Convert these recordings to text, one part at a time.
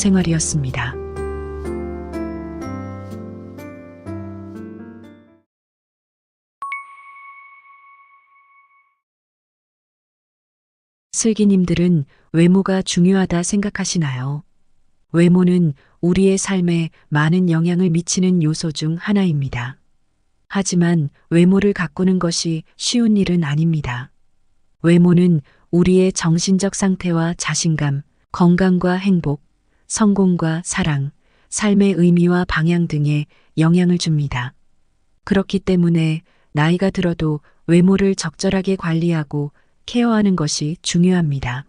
생활이었습니다. 슬기님들은 외모가 중요하다 생각하시나요? 외모는 우리의 삶에 많은 영향을 미치는 요소 중 하나입니다. 하지만 외모를 가꾸는 것이 쉬운 일은 아닙니다. 외모는 우리의 정신적 상태와 자신감, 건강과 행복, 성공과 사랑, 삶의 의미와 방향 등에 영향을 줍니다. 그렇기 때문에 나이가 들어도 외모를 적절하게 관리하고 케어하는 것이 중요합니다.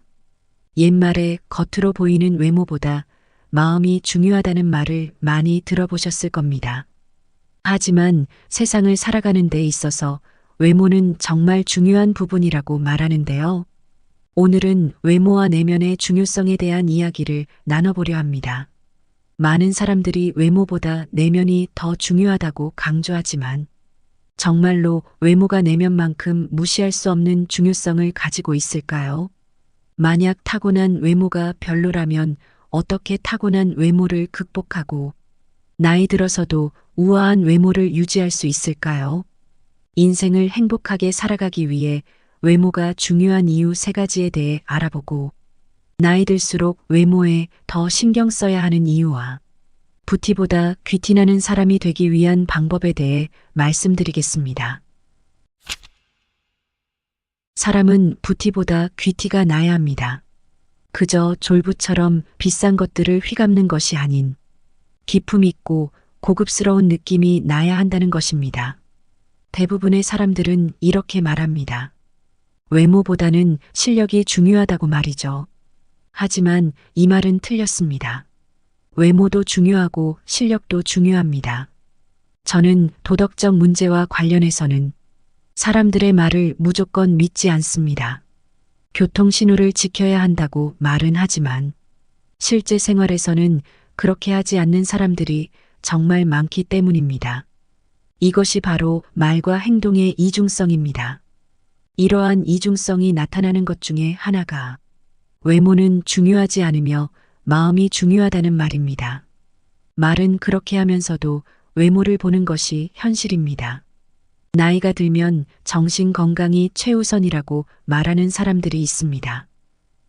옛말에 겉으로 보이는 외모보다 마음이 중요하다는 말을 많이 들어보셨을 겁니다. 하지만 세상을 살아가는 데 있어서 외모는 정말 중요한 부분이라고 말하는데요. 오늘은 외모와 내면의 중요성에 대한 이야기를 나눠보려 합니다. 많은 사람들이 외모보다 내면이 더 중요하다고 강조하지만 정말로 외모가 내면만큼 무시할 수 없는 중요성을 가지고 있을까요? 만약 타고난 외모가 별로라면 어떻게 타고난 외모를 극복하고 나이 들어서도 우아한 외모를 유지할 수 있을까요? 인생을 행복하게 살아가기 위해 외모가 중요한 이유 3가지에 대해 알아보고 나이 들수록 외모에 더 신경 써야 하는 이유와 부티보다 귀티나는 사람이 되기 위한 방법에 대해 말씀드리겠습니다. 사람은 부티보다 귀티가 나야 합니다. 그저 졸부처럼 비싼 것들을 휘감는 것이 아닌 기품 있고 고급스러운 느낌이 나야 한다는 것입니다. 대부분의 사람들은 이렇게 말합니다. 외모보다는 실력이 중요하다고 말이죠. 하지만 이 말은 틀렸습니다. 외모도 중요하고 실력도 중요합니다. 저는 도덕적 문제와 관련해서는 사람들의 말을 무조건 믿지 않습니다. 교통신호를 지켜야 한다고 말은 하지만 실제 생활에서는 그렇게 하지 않는 사람들이 정말 많기 때문입니다. 이것이 바로 말과 행동의 이중성입니다. 이러한 이중성이 나타나는 것 중에 하나가 외모는 중요하지 않으며 마음이 중요하다는 말입니다. 말은 그렇게 하면서도 외모를 보는 것이 현실입니다. 나이가 들면 정신 건강이 최우선이라고 말하는 사람들이 있습니다.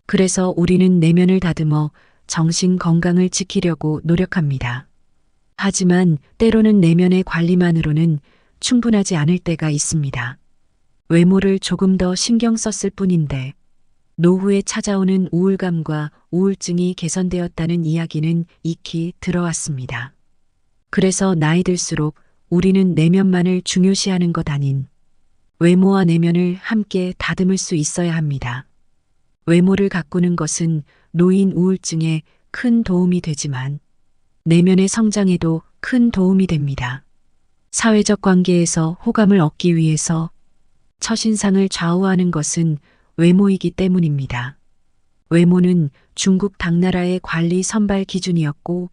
그래서 우리는 내면을 다듬어 정신 건강을 지키려고 노력합니다. 하지만 때로는 내면의 관리만으로는 충분하지 않을 때가 있습니다. 외모를 조금 더 신경 썼을 뿐인데 노후에 찾아오는 우울감과 우울증이 개선되었다는 이야기는 익히 들어왔습니다. 그래서 나이 들수록 우리는 내면만을 중요시하는 것 아닌 외모와 내면을 함께 다듬을 수 있어야 합니다. 외모를 가꾸는 것은 노인 우울증에 큰 도움이 되지만 내면의 성장에도 큰 도움이 됩니다. 사회적 관계에서 호감을 얻기 위해서 첫인상을 좌우하는 것은 외모이기 때문입니다. 외모는 중국 당나라의 관리 선발 기준이었고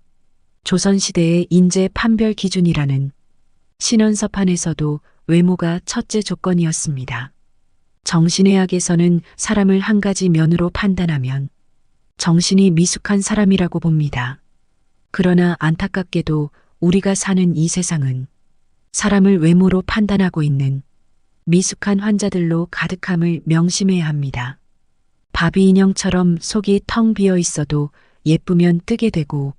조선시대의 인재 판별 기준이라는 신원서판에서도 외모가 첫째 조건이었습니다. 정신의학에서는 사람을 한 가지 면으로 판단하면 정신이 미숙한 사람이라고 봅니다. 그러나 안타깝게도 우리가 사는 이 세상은 사람을 외모로 판단하고 있는 미숙한 환자들로 가득함을 명심해야 합니다. 바비 인형처럼 속이 텅 비어 있어도 예쁘면 뜨게 되고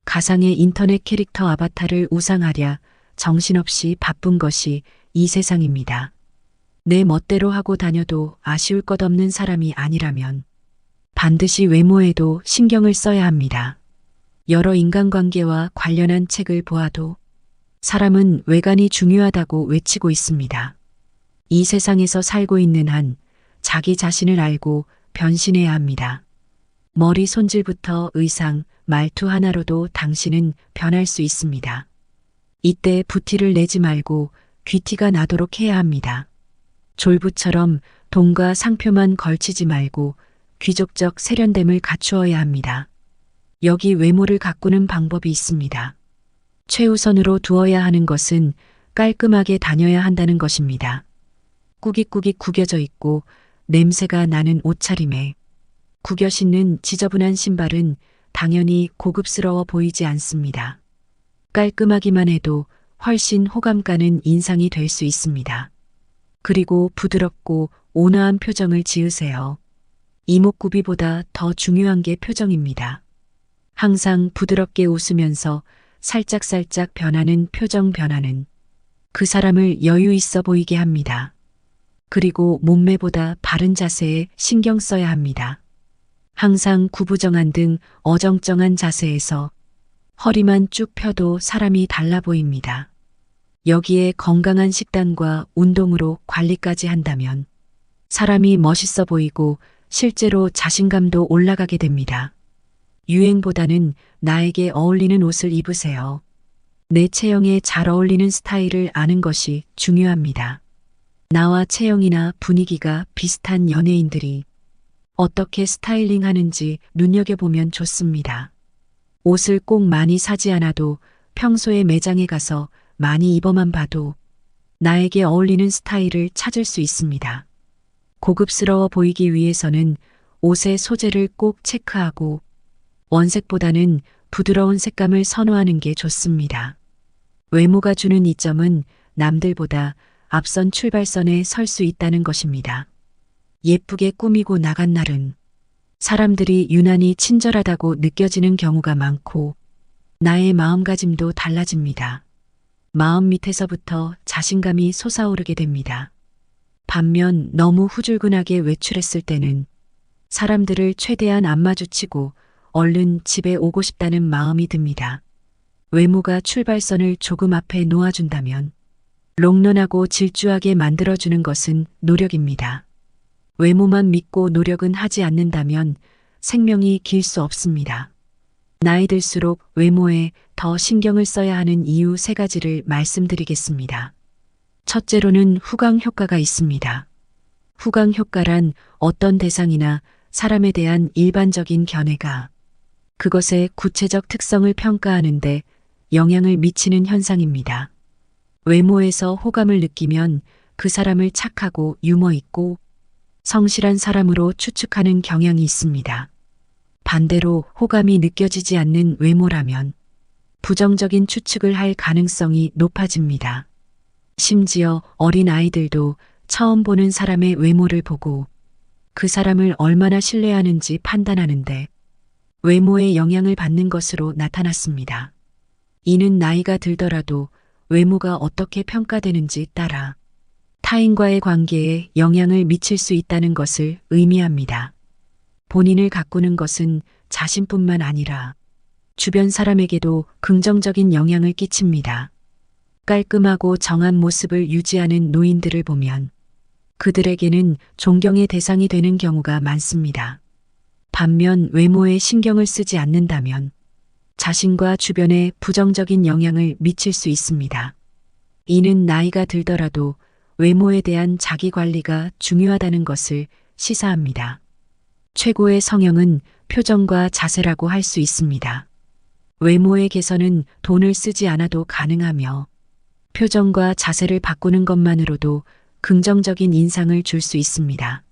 가상의 인터넷 캐릭터 아바타를 우상하랴 정신없이 바쁜 것이 이 세상입니다. 내 멋대로 하고 다녀도 아쉬울 것 없는 사람이 아니라면 반드시 외모에도 신경을 써야 합니다. 여러 인간관계와 관련한 책을 보아도 사람은 외관이 중요하다고 외치고 있습니다. 이 세상에서 살고 있는 한 자기 자신을 알고 변신해야 합니다. 머리 손질부터 의상, 말투 하나로도 당신은 변할 수 있습니다. 이때 부티를 내지 말고 귀티가 나도록 해야 합니다. 졸부처럼 돈과 상표만 걸치지 말고 귀족적 세련됨을 갖추어야 합니다. 여기 외모를 가꾸는 방법이 있습니다. 최우선으로 두어야 하는 것은 깔끔하게 다녀야 한다는 것입니다. 꾸깃꾸깃 구겨져 있고 냄새가 나는 옷차림에 구겨 신는 지저분한 신발은 당연히 고급스러워 보이지 않습니다. 깔끔하기만 해도 훨씬 호감 가는 인상이 될 수 있습니다. 그리고 부드럽고 온화한 표정을 지으세요. 이목구비보다 더 중요한 게 표정입니다. 항상 부드럽게 웃으면서 살짝살짝 변하는 표정 변화는 그 사람을 여유 있어 보이게 합니다. 그리고 몸매보다 바른 자세에 신경 써야 합니다. 항상 구부정한 등 어정쩡한 자세에서 허리만 쭉 펴도 사람이 달라 보입니다. 여기에 건강한 식단과 운동으로 관리까지 한다면 사람이 멋있어 보이고 실제로 자신감도 올라가게 됩니다. 유행보다는 나에게 어울리는 옷을 입으세요. 내 체형에 잘 어울리는 스타일을 아는 것이 중요합니다. 나와 체형이나 분위기가 비슷한 연예인들이 어떻게 스타일링 하는지 눈여겨보면 좋습니다. 옷을 꼭 많이 사지 않아도 평소에 매장에 가서 많이 입어만 봐도 나에게 어울리는 스타일을 찾을 수 있습니다. 고급스러워 보이기 위해서는 옷의 소재를 꼭 체크하고 원색보다는 부드러운 색감을 선호하는 게 좋습니다. 외모가 주는 이점은 남들보다 앞선 출발선에 설 수 있다는 것입니다. 예쁘게 꾸미고 나간 날은 사람들이 유난히 친절하다고 느껴지는 경우가 많고 나의 마음가짐도 달라집니다. 마음 밑에서부터 자신감이 솟아오르게 됩니다. 반면 너무 후줄근하게 외출했을 때는 사람들을 최대한 안 마주치고 얼른 집에 오고 싶다는 마음이 듭니다. 외모가 출발선을 조금 앞에 놓아준다면 롱런하고 질주하게 만들어주는 것은 노력입니다. 외모만 믿고 노력은 하지 않는다면 생명이 길 수 없습니다. 나이 들수록 외모에 더 신경을 써야 하는 이유 3가지를 말씀드리겠습니다. 첫째로는 후광 효과가 있습니다. 후광 효과란 어떤 대상이나 사람에 대한 일반적인 견해가 그것의 구체적 특성을 평가하는데 영향을 미치는 현상입니다. 외모에서 호감을 느끼면 그 사람을 착하고 유머 있고 성실한 사람으로 추측하는 경향이 있습니다. 반대로 호감이 느껴지지 않는 외모라면 부정적인 추측을 할 가능성이 높아집니다. 심지어 어린 아이들도 처음 보는 사람의 외모를 보고 그 사람을 얼마나 신뢰하는지 판단하는데 외모에 영향을 받는 것으로 나타났습니다. 이는 나이가 들더라도 외모가 어떻게 평가되는지 따라 타인과의 관계에 영향을 미칠 수 있다는 것을 의미합니다. 본인을 가꾸는 것은 자신뿐만 아니라 주변 사람에게도 긍정적인 영향을 끼칩니다. 깔끔하고 정한 모습을 유지하는 노인들을 보면 그들에게는 존경의 대상이 되는 경우가 많습니다. 반면 외모에 신경을 쓰지 않는다면 자신과 주변에 부정적인 영향을 미칠 수 있습니다. 이는 나이가 들더라도 외모에 대한 자기 관리가 중요하다는 것을 시사합니다. 최고의 성형은 표정과 자세라고 할 수 있습니다. 외모의 개선은 돈을 쓰지 않아도 가능하며 표정과 자세를 바꾸는 것만으로도 긍정적인 인상을 줄 수 있습니다.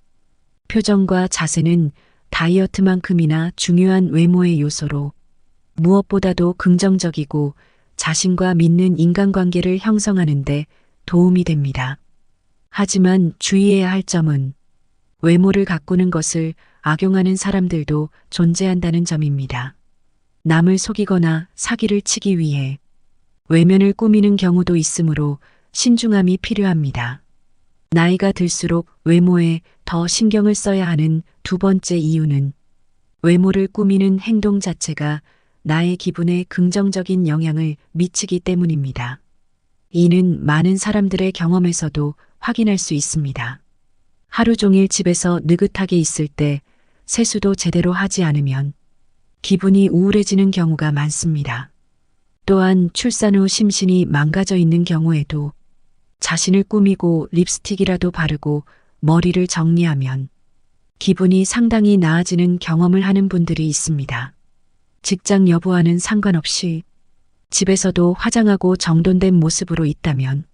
표정과 자세는 다이어트만큼이나 중요한 외모의 요소로 무엇보다도 긍정적이고 자신과 믿는 인간관계를 형성하는 데 도움이 됩니다. 하지만 주의해야 할 점은 외모를 가꾸는 것을 악용하는 사람들도 존재한다는 점입니다. 남을 속이거나 사기를 치기 위해 외면을 꾸미는 경우도 있으므로 신중함이 필요합니다. 나이가 들수록 외모에 더 신경을 써야 하는 2번째 이유는 외모를 꾸미는 행동 자체가 나의 기분에 긍정적인 영향을 미치기 때문입니다. 이는 많은 사람들의 경험에서도 확인할 수 있습니다. 하루 종일 집에서 느긋하게 있을 때 세수도 제대로 하지 않으면 기분이 우울해지는 경우가 많습니다. 또한 출산 후 심신이 망가져 있는 경우에도 자신을 꾸미고 립스틱이라도 바르고 머리를 정리하면 기분이 상당히 나아지는 경험을 하는 분들이 있습니다. 직장 여부와는 상관없이 집에서도 화장하고 정돈된 모습으로 있다면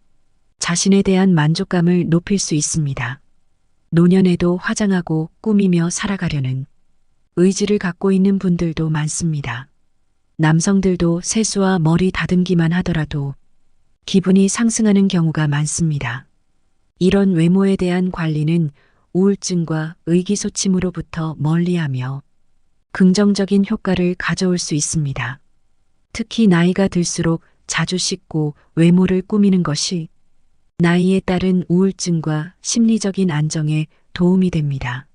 자신에 대한 만족감을 높일 수 있습니다. 노년에도 화장하고 꾸미며 살아가려는 의지를 갖고 있는 분들도 많습니다. 남성들도 세수와 머리 다듬기만 하더라도 기분이 상승하는 경우가 많습니다. 이런 외모에 대한 관리는 우울증과 의기소침으로부터 멀리하며 긍정적인 효과를 가져올 수 있습니다. 특히 나이가 들수록 자주 씻고 외모를 꾸미는 것이 나이에 따른 우울증과 심리적인 안정에 도움이 됩니다.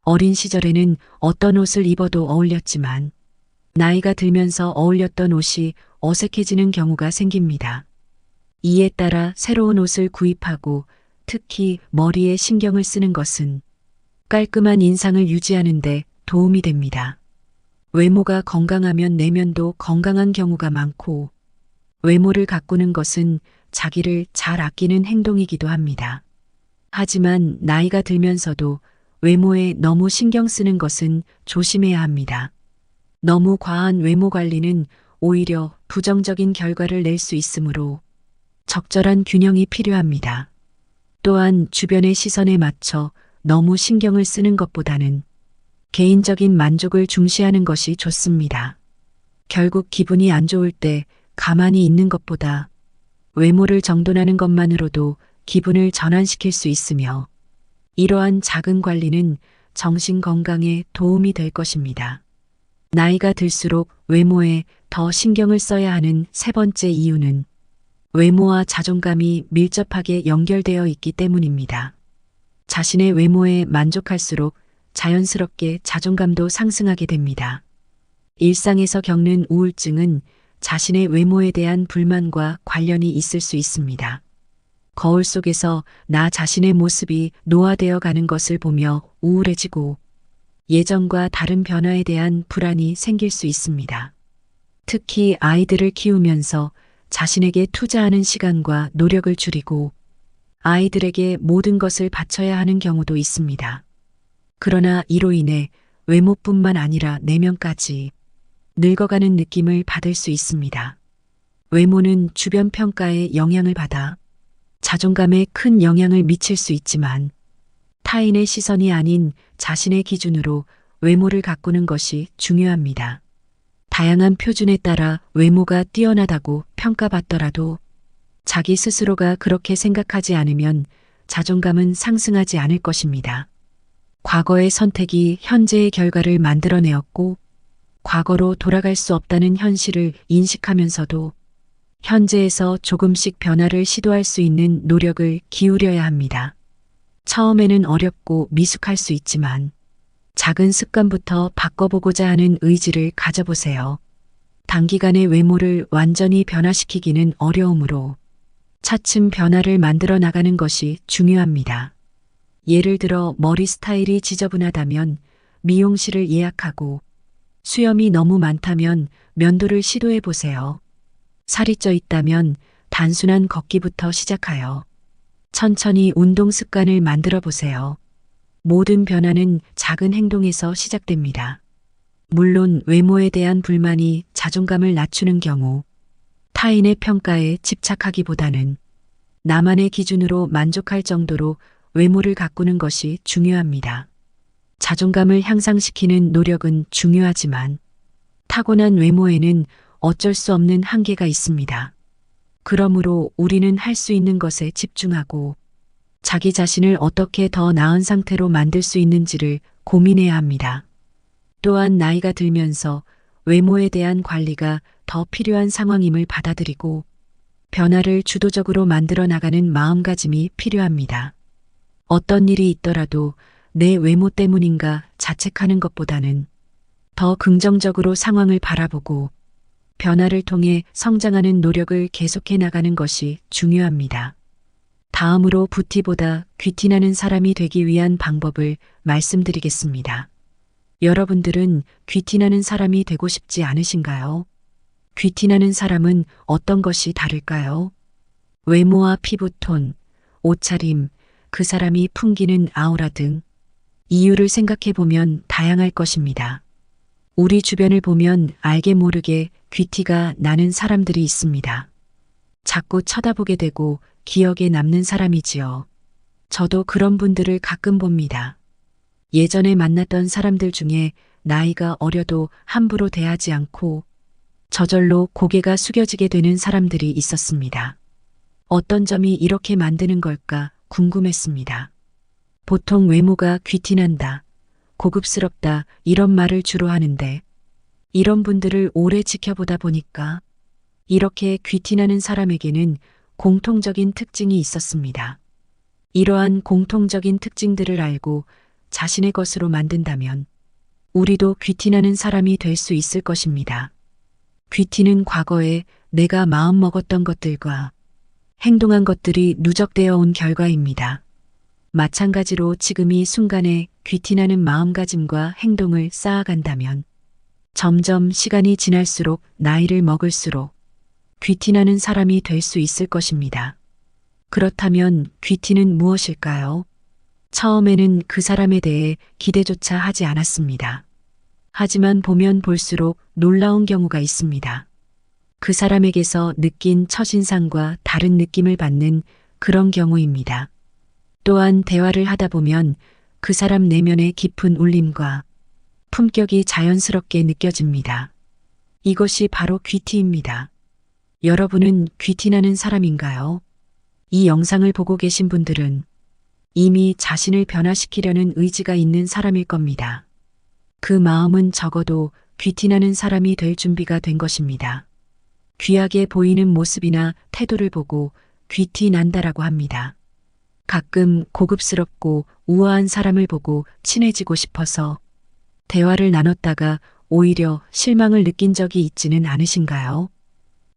어린 시절에는 어떤 옷을 입어도 어울렸지만 나이가 들면서 어울렸던 옷이 어색해지는 경우가 생깁니다. 이에 따라 새로운 옷을 구입하고 특히 머리에 신경을 쓰는 것은 깔끔한 인상을 유지하는 데 도움이 됩니다. 외모가 건강하면 내면도 건강한 경우가 많고 외모를 가꾸는 것은 자기를 잘 아끼는 행동이기도 합니다. 하지만 나이가 들면서도 외모에 너무 신경 쓰는 것은 조심해야 합니다. 너무 과한 외모 관리는 오히려 부정적인 결과를 낼 수 있으므로 적절한 균형이 필요합니다. 또한 주변의 시선에 맞춰 너무 신경을 쓰는 것보다는 개인적인 만족을 중시하는 것이 좋습니다. 결국 기분이 안 좋을 때 가만히 있는 것보다 외모를 정돈하는 것만으로도 기분을 전환시킬 수 있으며 이러한 작은 관리는 정신 건강에 도움이 될 것입니다. 나이가 들수록 외모에 더 신경을 써야 하는 세 번째 이유는 외모와 자존감이 밀접하게 연결되어 있기 때문입니다. 자신의 외모에 만족할수록 자연스럽게 자존감도 상승하게 됩니다. 일상에서 겪는 우울증은 자신의 외모에 대한 불만과 관련이 있을 수 있습니다. 거울 속에서 나 자신의 모습이 노화되어 가는 것을 보며 우울해지고 예전과 다른 변화에 대한 불안이 생길 수 있습니다. 특히 아이들을 키우면서 자신에게 투자하는 시간과 노력을 줄이고 아이들에게 모든 것을 바쳐야 하는 경우도 있습니다. 그러나 이로 인해 외모뿐만 아니라 내면까지 늙어가는 느낌을 받을 수 있습니다. 외모는 주변 평가에 영향을 받아 자존감에 큰 영향을 미칠 수 있지만 타인의 시선이 아닌 자신의 기준으로 외모를 가꾸는 것이 중요합니다. 다양한 표준에 따라 외모가 뛰어나다고 평가받더라도 자기 스스로가 그렇게 생각하지 않으면 자존감은 상승하지 않을 것입니다. 과거의 선택이 현재의 결과를 만들어내었고 과거로 돌아갈 수 없다는 현실을 인식하면서도 현재에서 조금씩 변화를 시도할 수 있는 노력을 기울여야 합니다. 처음에는 어렵고 미숙할 수 있지만 작은 습관부터 바꿔보고자 하는 의지를 가져보세요. 단기간에 외모를 완전히 변화시키기는 어려우므로 차츰 변화를 만들어 나가는 것이 중요합니다. 예를 들어 머리 스타일이 지저분하다면 미용실을 예약하고 수염이 너무 많다면 면도를 시도해 보세요. 살이 쪄 있다면 단순한 걷기부터 시작하여 천천히 운동 습관을 만들어 보세요. 모든 변화는 작은 행동에서 시작됩니다. 물론 외모에 대한 불만이 자존감을 낮추는 경우 타인의 평가에 집착하기보다는 나만의 기준으로 만족할 정도로 외모를 가꾸는 것이 중요합니다. 자존감을 향상시키는 노력은 중요하지만 타고난 외모에는 어쩔 수 없는 한계가 있습니다. 그러므로 우리는 할 수 있는 것에 집중하고 자기 자신을 어떻게 더 나은 상태로 만들 수 있는지를 고민해야 합니다. 또한 나이가 들면서 외모에 대한 관리가 더 필요한 상황임을 받아들이고 변화를 주도적으로 만들어 나가는 마음가짐이 필요합니다. 어떤 일이 있더라도 내 외모 때문인가 자책하는 것보다는 더 긍정적으로 상황을 바라보고 변화를 통해 성장하는 노력을 계속해 나가는 것이 중요합니다. 다음으로 부티보다 귀티나는 사람이 되기 위한 방법을 말씀드리겠습니다. 여러분들은 귀티나는 사람이 되고 싶지 않으신가요? 귀티나는 사람은 어떤 것이 다를까요? 외모와 피부톤, 옷차림, 그 사람이 풍기는 아우라 등 이유를 생각해 보면 다양할 것입니다. 우리 주변을 보면 알게 모르게 귀티가 나는 사람들이 있습니다. 자꾸 쳐다보게 되고 기억에 남는 사람이지요. 저도 그런 분들을 가끔 봅니다. 예전에 만났던 사람들 중에 나이가 어려도 함부로 대하지 않고 저절로 고개가 숙여지게 되는 사람들이 있었습니다. 어떤 점이 이렇게 만드는 걸까 궁금했습니다. 보통 외모가 귀티난다, 고급스럽다 이런 말을 주로 하는데 이런 분들을 오래 지켜보다 보니까 이렇게 귀티나는 사람에게는 공통적인 특징이 있었습니다. 이러한 공통적인 특징들을 알고 자신의 것으로 만든다면 우리도 귀티나는 사람이 될 수 있을 것입니다. 귀티는 과거에 내가 마음먹었던 것들과 행동한 것들이 누적되어 온 결과입니다. 마찬가지로 지금 이 순간에 귀티나는 마음가짐과 행동을 쌓아간다면 점점 시간이 지날수록 나이를 먹을수록 귀티나는 사람이 될 수 있을 것입니다. 그렇다면 귀티는 무엇일까요? 처음에는 그 사람에 대해 기대조차 하지 않았습니다. 하지만 보면 볼수록 놀라운 경우가 있습니다. 그 사람에게서 느낀 첫인상과 다른 느낌을 받는 그런 경우입니다. 또한 대화를 하다 보면 그 사람 내면의 깊은 울림과 품격이 자연스럽게 느껴집니다. 이것이 바로 귀티입니다. 여러분은 귀티나는 사람인가요? 이 영상을 보고 계신 분들은 이미 자신을 변화시키려는 의지가 있는 사람일 겁니다. 그 마음은 적어도 귀티나는 사람이 될 준비가 된 것입니다. 귀하게 보이는 모습이나 태도를 보고 귀티난다라고 합니다. 가끔 고급스럽고 우아한 사람을 보고 친해지고 싶어서 대화를 나눴다가 오히려 실망을 느낀 적이 있지는 않으신가요?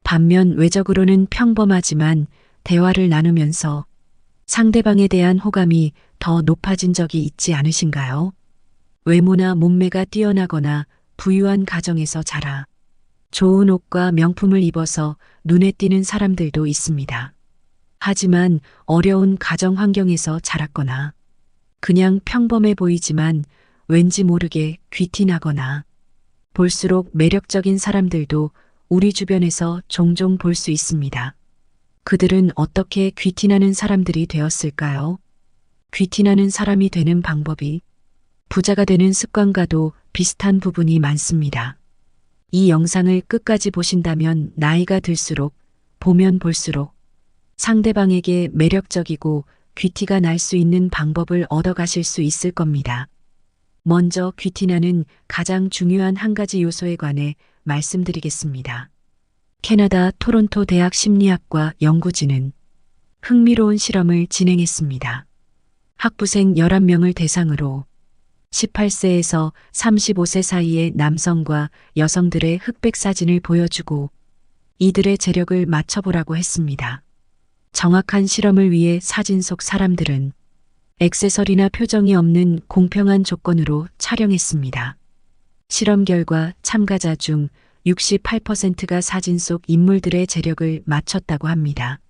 반면 외적으로는 평범하지만 대화를 나누면서 상대방에 대한 호감이 더 높아진 적이 있지 않으신가요? 외모나 몸매가 뛰어나거나 부유한 가정에서 자라 좋은 옷과 명품을 입어서 눈에 띄는 사람들도 있습니다. 하지만 어려운 가정 환경에서 자랐거나 그냥 평범해 보이지만 왠지 모르게 귀티나거나 볼수록 매력적인 사람들도 우리 주변에서 종종 볼 수 있습니다. 그들은 어떻게 귀티나는 사람들이 되었을까요? 귀티나는 사람이 되는 방법이 부자가 되는 습관과도 비슷한 부분이 많습니다. 이 영상을 끝까지 보신다면 나이가 들수록 보면 볼수록 상대방에게 매력적이고 귀티가 날 수 있는 방법을 얻어가실 수 있을 겁니다. 먼저 귀티나는 가장 중요한 한 가지 요소에 관해 말씀드리겠습니다. 캐나다 토론토 대학 심리학과 연구진은 흥미로운 실험을 진행했습니다. 학부생 11명을 대상으로 18세에서 35세 사이의 남성과 여성들의 흑백 사진을 보여주고 이들의 재력을 맞춰보라고 했습니다. 정확한 실험을 위해 사진 속 사람들은 액세서리나 표정이 없는 공평한 조건으로 촬영했습니다. 실험 결과 참가자 중 68%가 사진 속 인물들의 재력을 맞췄다고 합니다.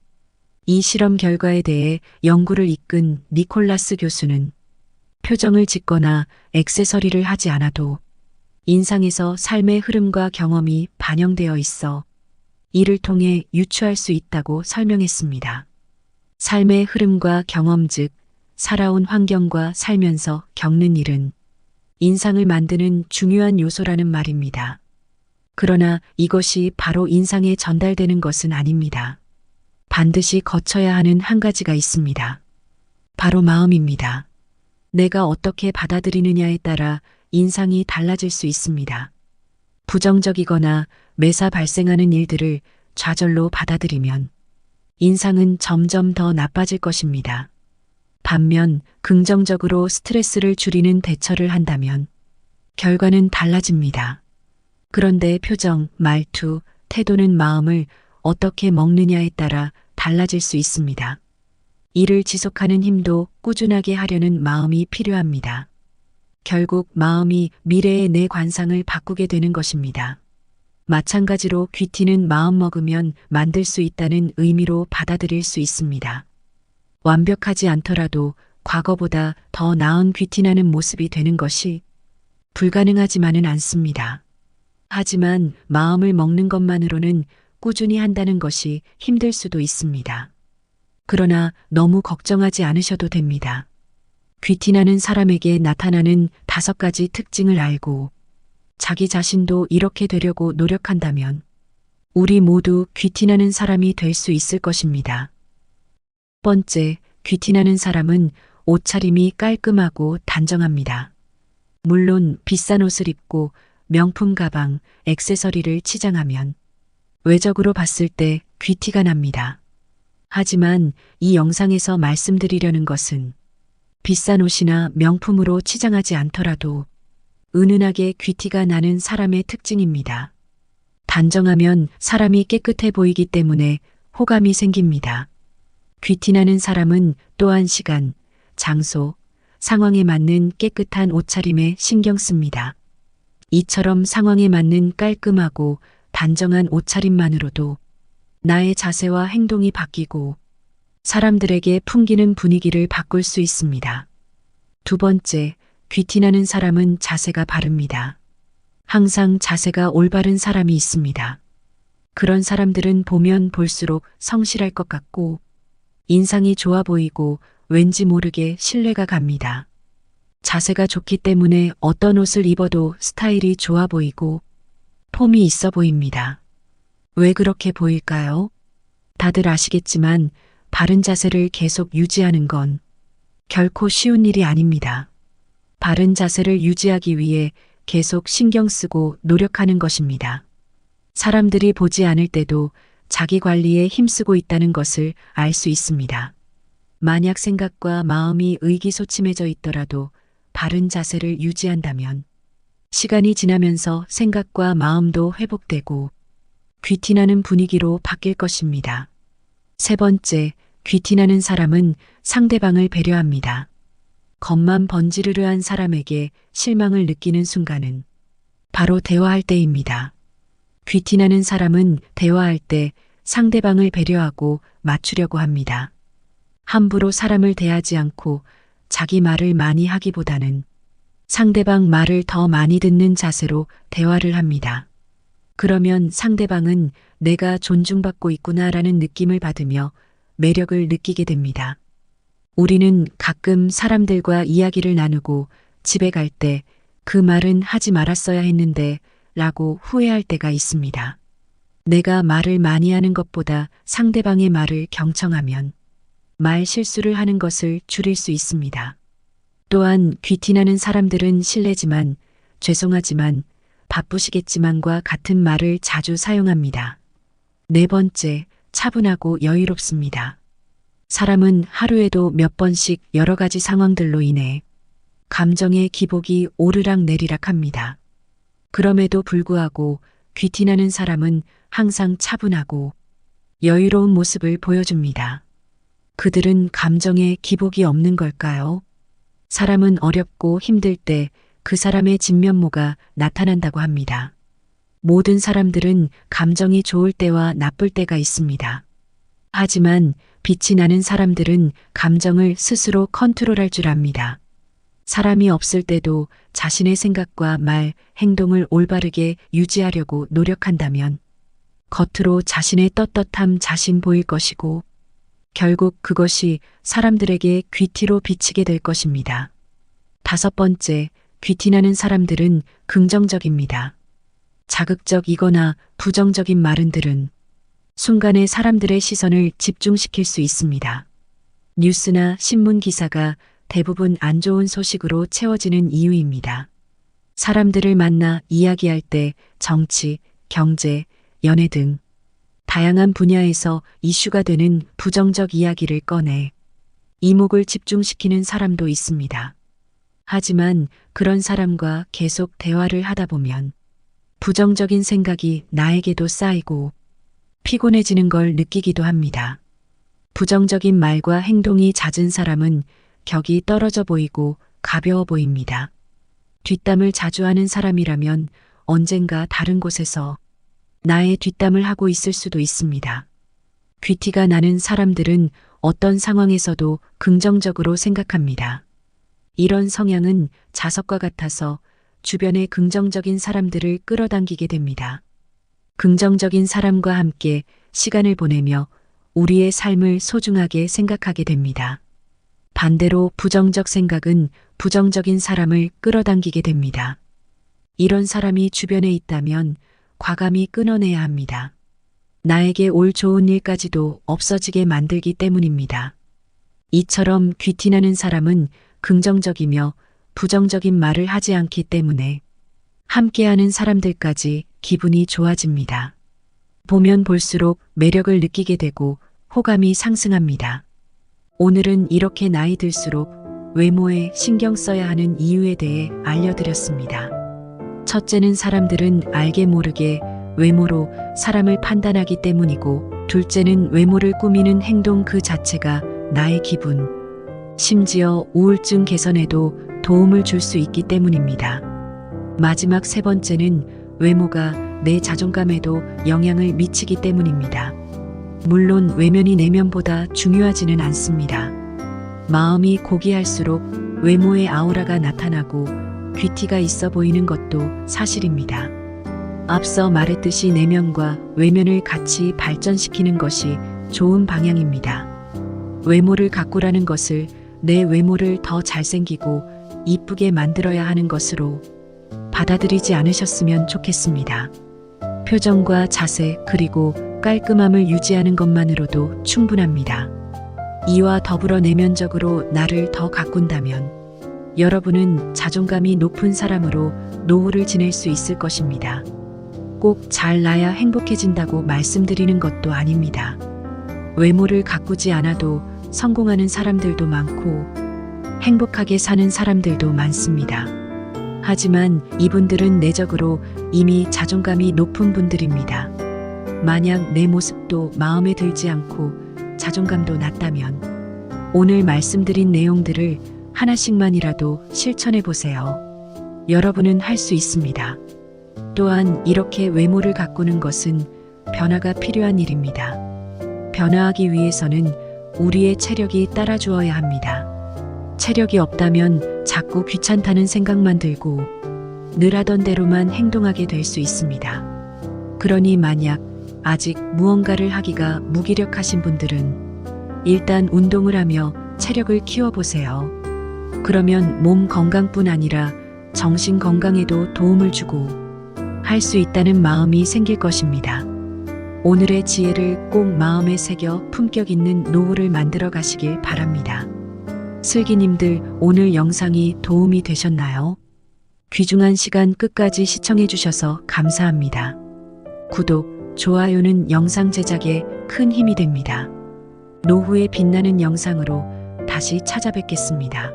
이 실험 결과에 대해 연구를 이끈 니콜라스 교수는 표정을 짓거나 액세서리를 하지 않아도 인상에서 삶의 흐름과 경험이 반영되어 있어 이를 통해 유추할 수 있다고 설명했습니다. 삶의 흐름과 경험 즉 살아온 환경과 살면서 겪는 일은 인상을 만드는 중요한 요소라는 말입니다. 그러나 이것이 바로 인상에 전달되는 것은 아닙니다. 반드시 거쳐야 하는 한 가지가 있습니다. 바로 마음입니다. 내가 어떻게 받아들이느냐에 따라 인상이 달라질 수 있습니다. 부정적이거나 매사 발생하는 일들을 좌절로 받아들이면 인상은 점점 더 나빠질 것입니다. 반면 긍정적으로 스트레스를 줄이는 대처를 한다면 결과는 달라집니다. 그런데 표정, 말투, 태도는 마음을 어떻게 먹느냐에 따라 달라질 수 있습니다. 이를 지속하는 힘도 꾸준하게 하려는 마음이 필요합니다. 결국 마음이 미래의 내 관상을 바꾸게 되는 것입니다. 마찬가지로 귀티는 마음먹으면 만들 수 있다는 의미로 받아들일 수 있습니다. 완벽하지 않더라도 과거보다 더 나은 귀티나는 모습이 되는 것이 불가능하지만은 않습니다. 하지만 마음을 먹는 것만으로는 꾸준히 한다는 것이 힘들 수도 있습니다. 그러나 너무 걱정하지 않으셔도 됩니다. 귀티나는 사람에게 나타나는 5가지 특징을 알고 자기 자신도 이렇게 되려고 노력한다면 우리 모두 귀티나는 사람이 될 수 있을 것입니다. 첫 번째, 귀티나는 사람은 옷차림이 깔끔하고 단정합니다. 물론 비싼 옷을 입고 명품 가방, 액세서리를 치장하면 외적으로 봤을 때 귀티가 납니다. 하지만 이 영상에서 말씀드리려는 것은 비싼 옷이나 명품으로 치장하지 않더라도 은은하게 귀티가 나는 사람의 특징입니다. 단정하면 사람이 깨끗해 보이기 때문에 호감이 생깁니다. 귀티나는 사람은 또한 시간, 장소, 상황에 맞는 깨끗한 옷차림에 신경 씁니다. 이처럼 상황에 맞는 깔끔하고 단정한 옷차림만으로도 나의 자세와 행동이 바뀌고 사람들에게 풍기는 분위기를 바꿀 수 있습니다. 두 번째, 귀티나는 사람은 자세가 바릅니다. 항상 자세가 올바른 사람이 있습니다. 그런 사람들은 보면 볼수록 성실할 것 같고 인상이 좋아 보이고 왠지 모르게 신뢰가 갑니다. 자세가 좋기 때문에 어떤 옷을 입어도 스타일이 좋아 보이고 폼이 있어 보입니다. 왜 그렇게 보일까요? 다들 아시겠지만 바른 자세를 계속 유지하는 건 결코 쉬운 일이 아닙니다. 바른 자세를 유지하기 위해 계속 신경 쓰고 노력하는 것입니다. 사람들이 보지 않을 때도 자기 관리에 힘쓰고 있다는 것을 알 수 있습니다. 만약 생각과 마음이 의기소침해져 있더라도 바른 자세를 유지한다면 시간이 지나면서 생각과 마음도 회복되고 귀티나는 분위기로 바뀔 것입니다. 세 번째, 귀티나는 사람은 상대방을 배려합니다. 겉만 번지르르한 사람에게 실망을 느끼는 순간은 바로 대화할 때입니다. 귀티나는 사람은 대화할 때 상대방을 배려하고 맞추려고 합니다. 함부로 사람을 대하지 않고 자기 말을 많이 하기보다는 상대방 말을 더 많이 듣는 자세로 대화를 합니다. 그러면 상대방은 내가 존중받고 있구나라는 느낌을 받으며 매력을 느끼게 됩니다. 우리는 가끔 사람들과 이야기를 나누고 집에 갈 때 그 말은 하지 말았어야 했는데 라고 후회할 때가 있습니다. 내가 말을 많이 하는 것보다 상대방의 말을 경청하면 말 실수를 하는 것을 줄일 수 있습니다. 또한 귀티나는 사람들은 실례지만 죄송하지만 바쁘시겠지만과 같은 말을 자주 사용합니다. 네 번째, 차분하고 여유롭습니다. 사람은 하루에도 몇 번씩 여러 가지 상황들로 인해 감정의 기복이 오르락 내리락 합니다. 그럼에도 불구하고 귀티나는 사람은 항상 차분하고 여유로운 모습을 보여줍니다. 그들은 감정에 기복이 없는 걸까요? 사람은 어렵고 힘들 때 그 사람의 진면모가 나타난다고 합니다. 모든 사람들은 감정이 좋을 때와 나쁠 때가 있습니다. 하지만 빛이 나는 사람들은 감정을 스스로 컨트롤할 줄 압니다. 사람이 없을 때도 자신의 생각과 말, 행동을 올바르게 유지하려고 노력한다면 겉으로 자신의 떳떳함 자신 보일 것이고 결국 그것이 사람들에게 귀티로 비치게 될 것입니다. 다섯 번째, 귀티나는 사람들은 긍정적입니다. 자극적이거나 부정적인 말들은 순간에 사람들의 시선을 집중시킬 수 있습니다. 뉴스나 신문 기사가 대부분 안 좋은 소식으로 채워지는 이유입니다. 사람들을 만나 이야기할 때 정치, 경제, 연애 등 다양한 분야에서 이슈가 되는 부정적 이야기를 꺼내 이목을 집중시키는 사람도 있습니다. 하지만 그런 사람과 계속 대화를 하다 보면 부정적인 생각이 나에게도 쌓이고 피곤해지는 걸 느끼기도 합니다. 부정적인 말과 행동이 잦은 사람은 격이 떨어져 보이고 가벼워 보입니다. 뒷담을 자주 하는 사람이라면 언젠가 다른 곳에서 나의 뒷담을 하고 있을 수도 있습니다. 귀티가 나는 사람들은 어떤 상황에서도 긍정적으로 생각합니다. 이런 성향은 자석과 같아서 주변에 긍정적인 사람들을 끌어당기게 됩니다. 긍정적인 사람과 함께 시간을 보내며 우리의 삶을 소중하게 생각하게 됩니다. 반대로 부정적 생각은 부정적인 사람을 끌어당기게 됩니다. 이런 사람이 주변에 있다면 과감히 끊어내야 합니다. 나에게 올 좋은 일까지도 없어지게 만들기 때문입니다. 이처럼 귀티나는 사람은 긍정적이며 부정적인 말을 하지 않기 때문에 함께하는 사람들까지 기분이 좋아집니다. 보면 볼수록 매력을 느끼게 되고 호감이 상승합니다. 오늘은 이렇게 나이 들수록 외모에 신경 써야 하는 이유에 대해 알려드렸습니다. 첫째는 사람들은 알게 모르게 외모로 사람을 판단하기 때문이고, 둘째는 외모를 꾸미는 행동 그 자체가 나의 기분, 심지어 우울증 개선에도 도움을 줄 수 있기 때문입니다. 마지막 세 번째는 외모가 내 자존감에도 영향을 미치기 때문입니다. 물론 외면이 내면보다 중요하지는 않습니다. 마음이 고귀할수록 외모의 아우라가 나타나고 귀티가 있어 보이는 것도 사실입니다. 앞서 말했듯이 내면과 외면을 같이 발전시키는 것이 좋은 방향입니다. 외모를 가꾸라는 것을 내 외모를 더 잘생기고 이쁘게 만들어야 하는 것으로 받아들이지 않으셨으면 좋겠습니다. 표정과 자세 그리고 깔끔함을 유지하는 것만으로도 충분합니다. 이와 더불어 내면적으로 나를 더 가꾼다면 여러분은 자존감이 높은 사람으로 노후를 지낼 수 있을 것입니다. 꼭 잘나야 행복해진다고 말씀드리는 것도 아닙니다. 외모를 가꾸지 않아도 성공하는 사람들도 많고 행복하게 사는 사람들도 많습니다. 하지만 이분들은 내적으로 이미 자존감이 높은 분들입니다. 만약 내 모습도 마음에 들지 않고 자존감도 낮다면 오늘 말씀드린 내용들을 하나씩만이라도 실천해 보세요. 여러분은 할 수 있습니다. 또한 이렇게 외모를 가꾸는 것은 변화가 필요한 일입니다. 변화하기 위해서는 우리의 체력이 따라주어야 합니다. 체력이 없다면 자꾸 귀찮다는 생각만 들고 늘 하던 대로만 행동하게 될 수 있습니다. 그러니 만약 아직 무언가를 하기가 무기력하신 분들은 일단 운동을 하며 체력을 키워보세요. 그러면 몸 건강뿐 아니라 정신 건강에도 도움을 주고 할 수 있다는 마음이 생길 것입니다. 오늘의 지혜를 꼭 마음에 새겨 품격 있는 노후를 만들어 가시길 바랍니다. 슬기님들, 오늘 영상이 도움이 되셨나요? 귀중한 시간 끝까지 시청해 주셔서 감사합니다. 구독, 좋아요는 영상 제작에 큰 힘이 됩니다. 노후에 빛나는 영상으로 다시 찾아뵙겠습니다.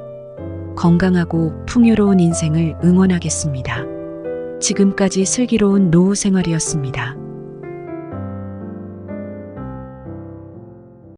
건강하고 풍요로운 인생을 응원하겠습니다. 지금까지 슬기로운 노후 생활이었습니다.